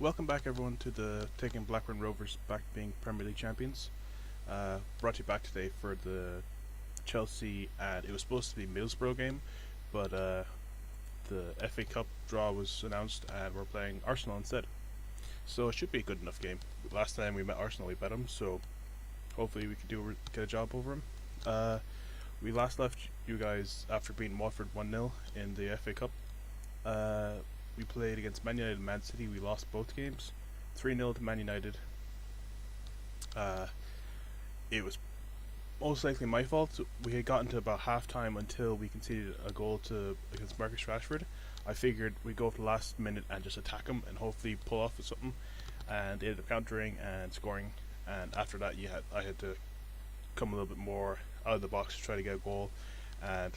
welcome back everyone to the taking Blackburn Rovers back being Premier League champions. Brought you back today for the Chelsea, and it was supposed to be Middlesbrough game, but the FA Cup draw was announced and we're playing Arsenal instead. So it should be a good enough game. Last time we met Arsenal we bet them, so hopefully we can get a job over them. We last left you guys after beating Watford 1-0 in the FA Cup. We played against Man United and Man City. We lost both games, 3-0 to Man United. It was most likely my fault. We had gotten to about half time until we conceded a goal against Marcus Rashford. I figured we'd go for the last minute and just attack him and hopefully pull off with something, and they ended up countering and scoring. And after that, I had to come a little bit more out of the box to try to get a goal, and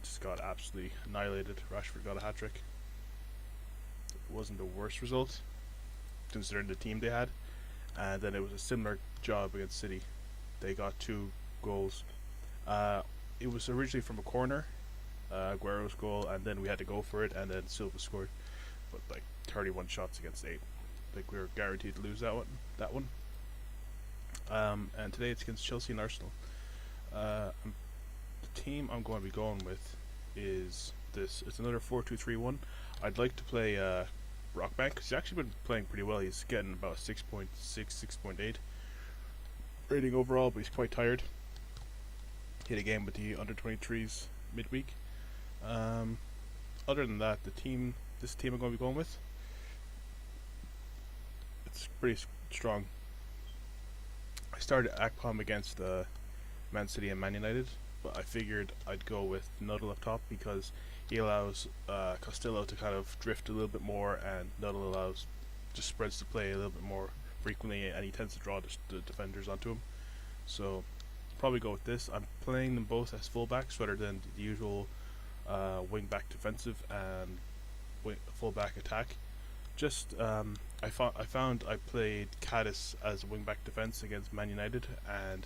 just got absolutely annihilated. Rashford got a hat-trick. It wasn't the worst result considering the team they had, and then it was a similar job against City. They got 2 goals. It was originally from a corner, Aguero's goal, and then we had to go for it, and then Silva scored. But like 31 shots against 8, like we were guaranteed to lose that one. And today it's against Chelsea and Arsenal. The team I'm going to be going with is this. It's another 4-2-3-1. I'd like to play Rockbank because he's actually been playing pretty well. He's getting about 6.6, 6.8 rating overall, but he's quite tired. Hit a game with the under 23s midweek. Other than that, this team I'm going to be going with, it's pretty strong. I started Akpom against Man City and Man United, but I figured I'd go with Nuttall up top because he allows Costello to kind of drift a little bit more, and Nuttall just spreads the play a little bit more frequently, and he tends to draw the defenders onto him. So probably go with this. I'm playing them both as fullbacks rather than the usual wing back defensive and fullback attack. Just I found I played Caddis as a wing back defense against Man United, and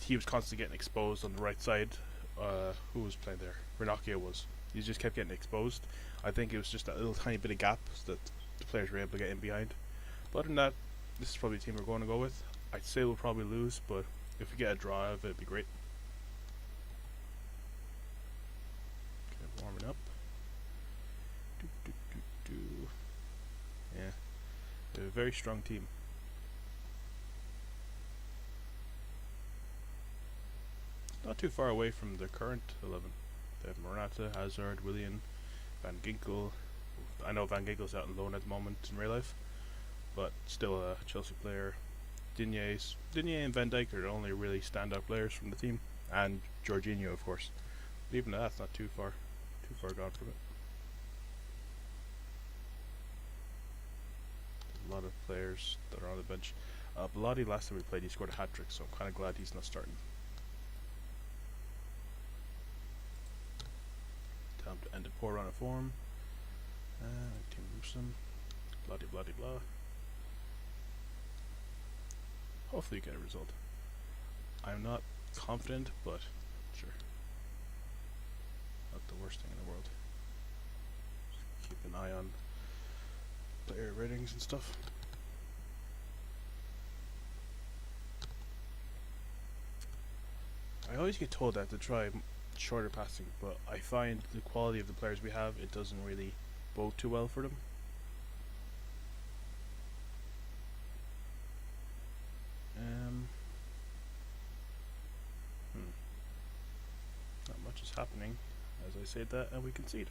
he was constantly getting exposed on the right side. Who was playing there? Ranocchio was. He just kept getting exposed. I think it was just that little tiny bit of gap that the players were able to get in behind. But other than that, this is probably the team we're going to go with. I'd say we'll probably lose, but if we get a draw out of it, it'd be great. Okay, warming up. Yeah, they're a very strong team. Not too far away from the current 11. They have Morata, Hazard, Willian, Van Ginkel. I know Van Ginkel's out on loan at the moment in real life, but still a Chelsea player. Digne and Van Dijk are the only really standout players from the team, and Jorginho, of course. But even that's not too far gone from it. A lot of players that are on the bench. Bellotti, last time we played, he scored a hat-trick, so I'm kind of glad he's not starting. Time to end a poor run of form. Team Newsom. Blah blah blah blah. Hopefully you get a result. I'm not confident, but sure. Not the worst thing in the world. Just keep an eye on player ratings and stuff. I always get told I have to try shorter passing, but I find the quality of the players we have, it doesn't really bode too well for them. Not much is happening as I say that, and we concede.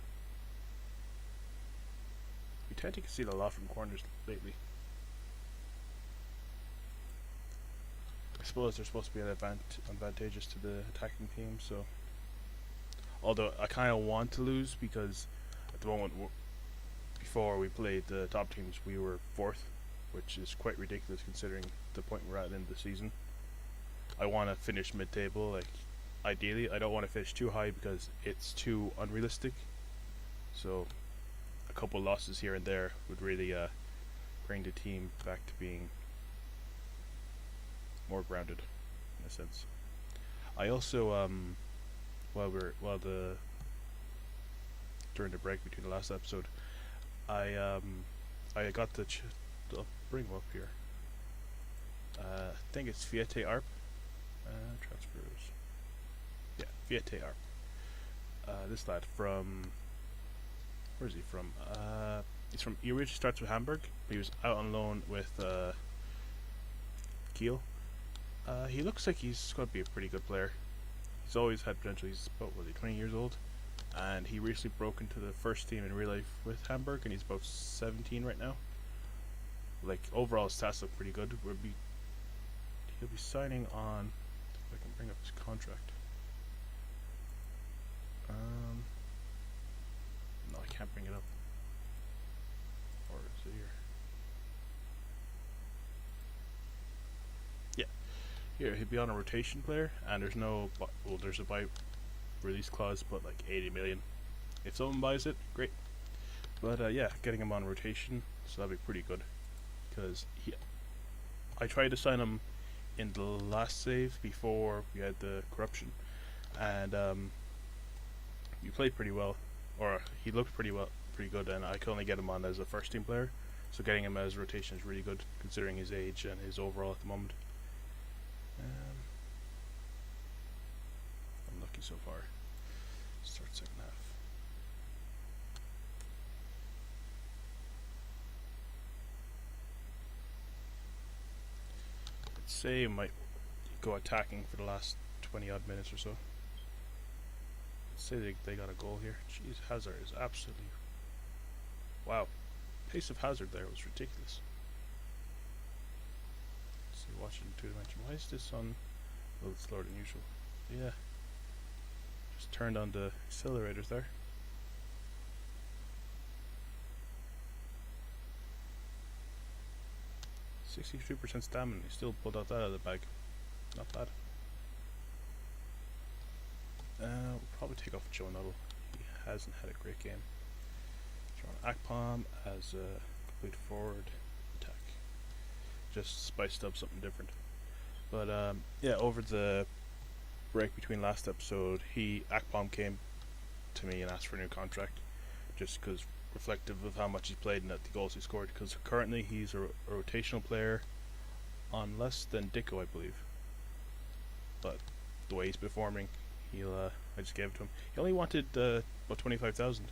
We tend to concede a lot from corners lately. I suppose they're supposed to be advantageous to the attacking team, so although I kind of want to lose because at the moment, before we played the top teams, we were 4th, which is quite ridiculous considering the point we're at in the season. I want to finish mid-table, like ideally. I don't want to finish too high because it's too unrealistic. So a couple losses here and there would really bring the team back to being more grounded, in a sense. I also during the break between the last episode, I I got I'll bring him up here. I think it's Fiete Arp. Transfers. Yeah, Fiete Arp. This lad from, where is he from? He's from. He originally starts with Hamburg. He was out on loan with Kiel. He looks like he's going to be a pretty good player. He's always had potential. He's about 20 years old, and he recently broke into the first team in real life with Hamburg, and he's about 17 right now. Like overall, his stats look pretty good. He'll be signing on. If I can bring up his contract. No, I can't bring it up. Or is it here? Yeah, here he'll be on a rotation player, and there's no. Well, there's a buy release clause, but like 80 million. If someone buys it, great. But yeah, getting him on rotation, so that'd be pretty good. Because I tried to sign him in the last save before we had the corruption, and he played pretty well, or he looked pretty good, and I could only get him on as a first team player, so getting him as rotation is really good considering his age and his overall at the moment. I'm lucky so far. Start second half. I'd say I might go attacking for the last 20 odd minutes or so. Say they got a goal here. Jeez, Hazard is absolutely... Wow. Pace of Hazard there was ridiculous. Let's see, watching 2-dimension. Why is this on a little slower than usual? Yeah. Just turned on the accelerators there. %63% stamina. He still pulled out that out of the bag. Not bad. We'll probably take off Joe Nuttall. He hasn't had a great game. Throw on Akpom as a complete forward attack. Just spiced up something different. But yeah, over the break between last episode, Akpom came to me and asked for a new contract, just because reflective of how much he's played and the goals he scored. Because currently he's a rotational player on less than Dicko, I believe. But the way he's performing, I just gave it to him. He only wanted about 25,000.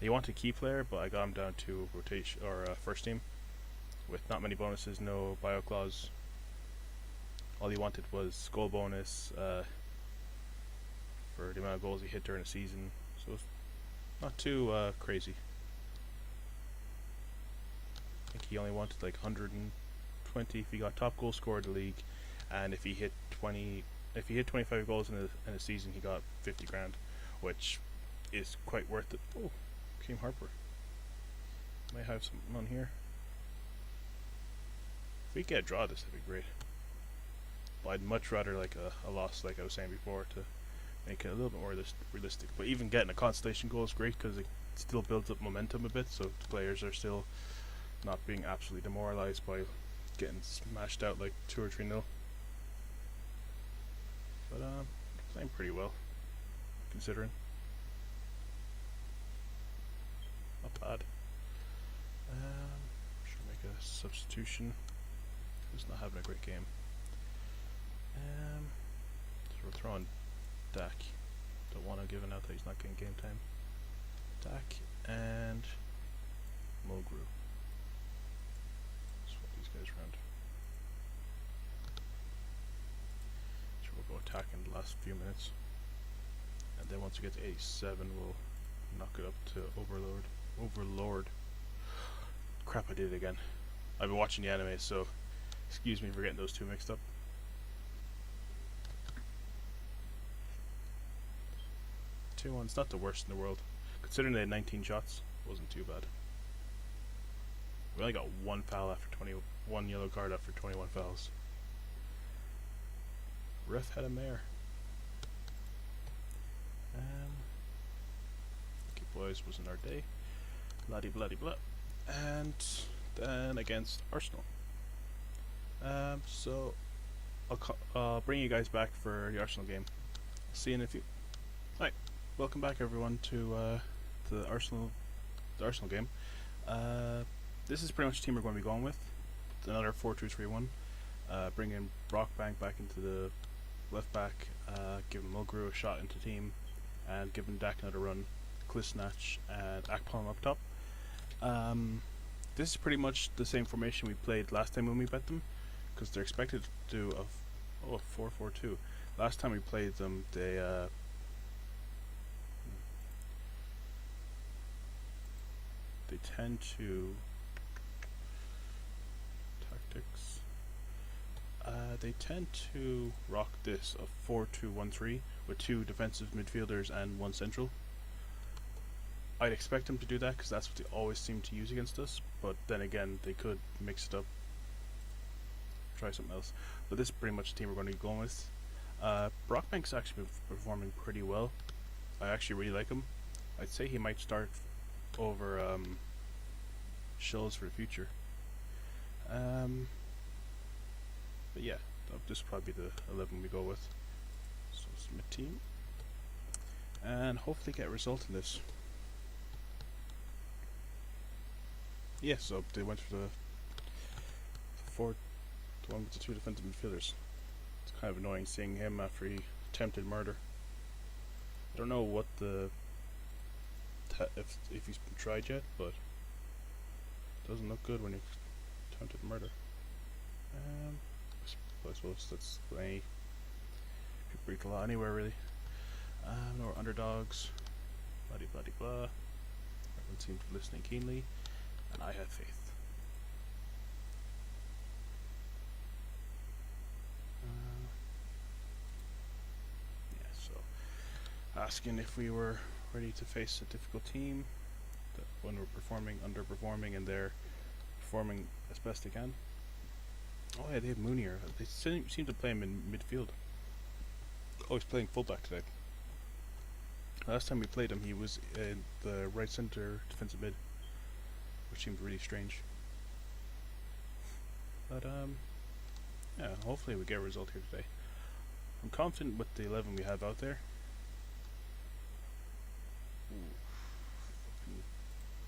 He wanted a key player, but I got him down to rotation or first team, with not many bonuses, no bio clause. All he wanted was goal bonus for the amount of goals he hit during the season, so it's not too crazy. I think he only wanted like 120 if he got top goal scorer in the league, and if he hit 25 goals in a season, he got 50 grand, which is quite worth it. Oh, Came Harper. Might have something on here. If we get a draw, this would be great. But I'd much rather like a loss, like I was saying before, to make it a little bit more realistic. But even getting a consolation goal is great because it still builds up momentum a bit, so the players are still not being absolutely demoralized by getting smashed out like 2 or 3-0. But playing pretty well, considering. Not bad. Should make a substitution. Who's not having a great game? So we're throwing Dak. Don't want to give it out that he's not getting game time. Dak and Mulgrew. Swap these guys around. So we'll go attack in the last few minutes. And then once we get to 87, we'll knock it up to Overlord. Crap, I did it again. I've been watching the anime, so excuse me for getting those two mixed up. It's not the worst in the world. Considering they had 19 shots, it wasn't too bad. We only got 1 foul after 21 yellow card after 21 fouls. Ref had a mare. Okay, boys, wasn't our day. Bloody bloody blah. And then against Arsenal. So I'll bring you guys back for the Arsenal game. See you in a few. Hi, welcome back everyone to the Arsenal game. this is pretty much the team we're going to be going with. It's another 4-2-3-1. Bringing Brockbank back into the left back, giving Mulgrew a shot into the team, and giving Dak another run. Klisnach and Akpom up top. This is pretty much the same formation we played last time when we bet them, because they're expected to do a 4-4-2. Last time we played them, they tend to tactics. They tend to rock this a 4-2-1-3 with 2 defensive midfielders and 1 central. I'd expect them to do that because that's what they always seem to use against us, but then again they could mix it up, try something else. But this is pretty much the team we're going to be going with. Brockbank's actually been performing pretty well. I actually really like him. I'd say he might start over Schulz for the future. But yeah, this will probably be the 11 we go with. So submit team, and hopefully get a result in this. Yeah, so they went for the one with the 2 defensive midfielders. It's kind of annoying seeing him after he attempted murder. I don't know what if he's been tried yet, but it doesn't look good when he attempted murder. I suppose that's any break the law anywhere really. No underdogs. Bloody bloody blah. Everyone seems to be listening keenly, and I have faith. Asking if we were ready to face a difficult team that when we're underperforming, and they're performing as best they can. Oh yeah, they have Moonier. They seem to play him in midfield. Oh, he's playing fullback today. Last time we played him, he was in the right center defensive mid, which seemed really strange. But yeah, hopefully we get a result here today. I'm confident with the 11 we have out there.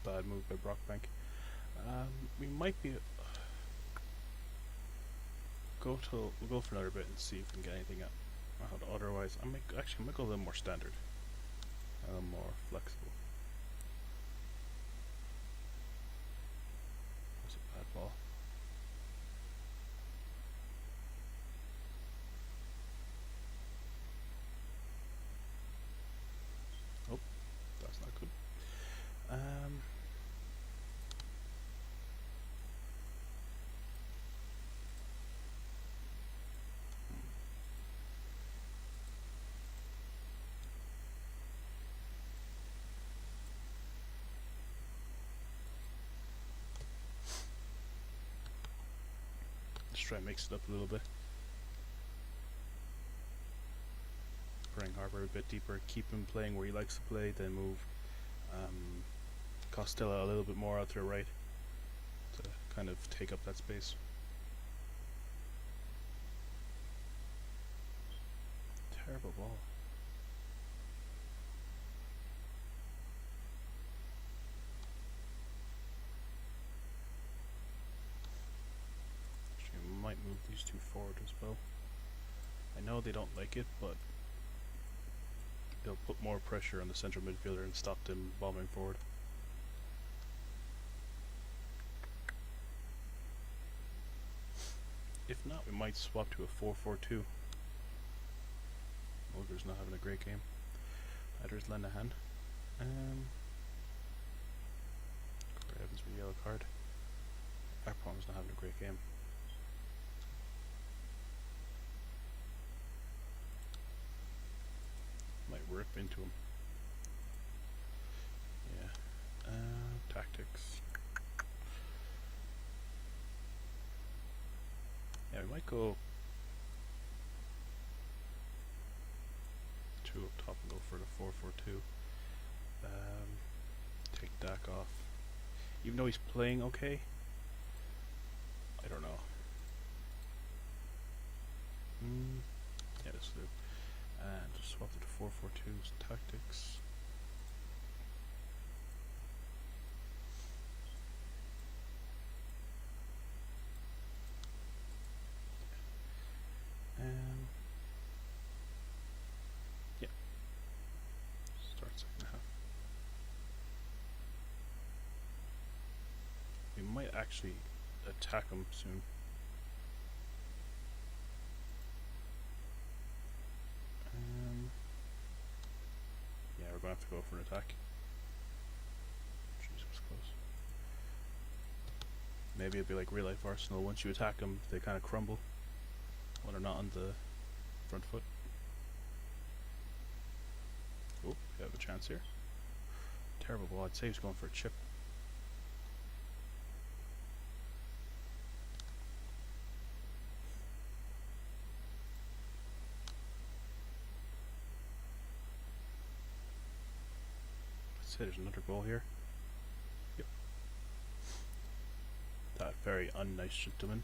Bad move by Brockbank. We might be we'll go for another bit and see if we can get anything out. Otherwise, I might go a little more standard, a little more flexible. That's a bad ball. Oh, that's not good. Just try and mix it up a little bit. Bring Harbour a bit deeper, keep him playing where he likes to play, then move Costello a little bit more out to the right to kind of take up that space. Terrible ball. Actually, I might move these 2 forward as well. I know they don't like it, but they'll put more pressure on the central midfielder and stop them bombing forward. If not, we might swap to a 4-4-2. Mulgre's not having a great game. Neither is Lenihan. Corey Evans with a yellow card. Akpom's not having a great game. Might rip into him. Yeah. Tactics. Yeah, we might go 2 up top and go for the 4-4-2. Take Dak off. Even though he's playing okay, I don't know. Yeah, this will do. And just swap to the 4-4-2's tactics. actually attack them soon. Yeah, we're going to have to go for an attack. Jeez, was close. Maybe it'll be like real life Arsenal. Once you attack them, they kind of crumble when they're not on the front foot. Oh, we have a chance here. Terrible ball. I'd say he's going for a chip. Let's say there's another goal here. Yep. That very unnice gentleman.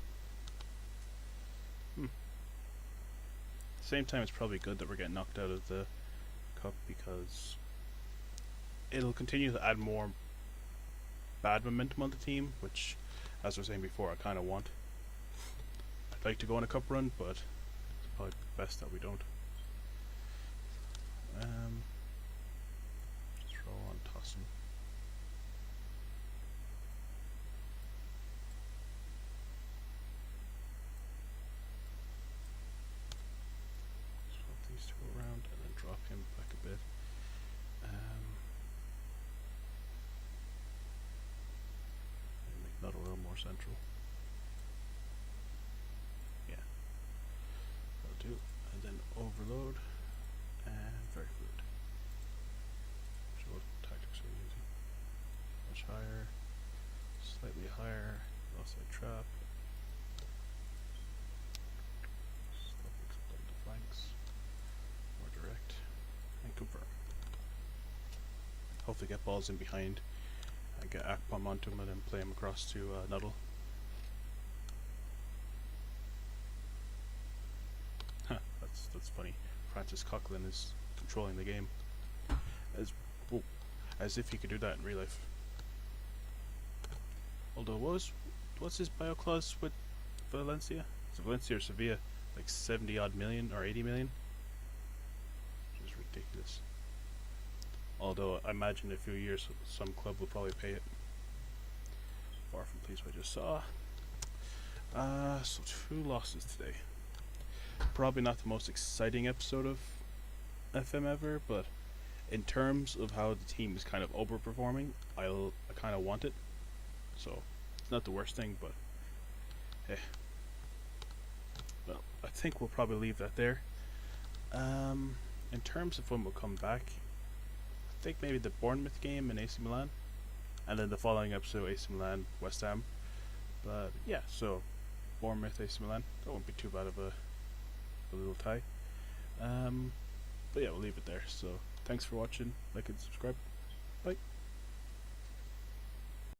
Same time, it's probably good that we're getting knocked out of the cup because it'll continue to add more bad momentum on the team, which, as I was saying before, I kind of want. I'd like to go on a cup run, but it's probably best that we don't. Throw on, toss him. Swap these two around and then drop him back a bit. Make that a little more central. Yeah, that'll do. And then overload and very fluid. So what tactics are we using? Much higher, slightly higher, offside trap. Slip the flanks, more direct, and confirm. Hopefully get balls in behind and get Akpom onto him and then play him across to Nuddle. Huh, that's funny. Francis Coughlin is controlling the game. As if he could do that in real life. Although, what's his bio clause with Valencia? Is it Valencia or Sevilla? Like 70 odd million or 80 million? Which is ridiculous. Although, I imagine in a few years some club will probably pay it. Far from pleased what I just saw. So 2 losses today. Probably not the most exciting episode of FM ever, but in terms of how the team is kind of overperforming, I kind of want it. So it's not the worst thing, but hey. Well, I think we'll probably leave that there. In terms of when we'll come back, I think maybe the Bournemouth game and AC Milan, and then the following episode AC Milan, West Ham. But yeah, so Bournemouth, AC Milan, that won't be too bad of a little tie. But yeah, we'll leave it there. So thanks for watching, like and subscribe.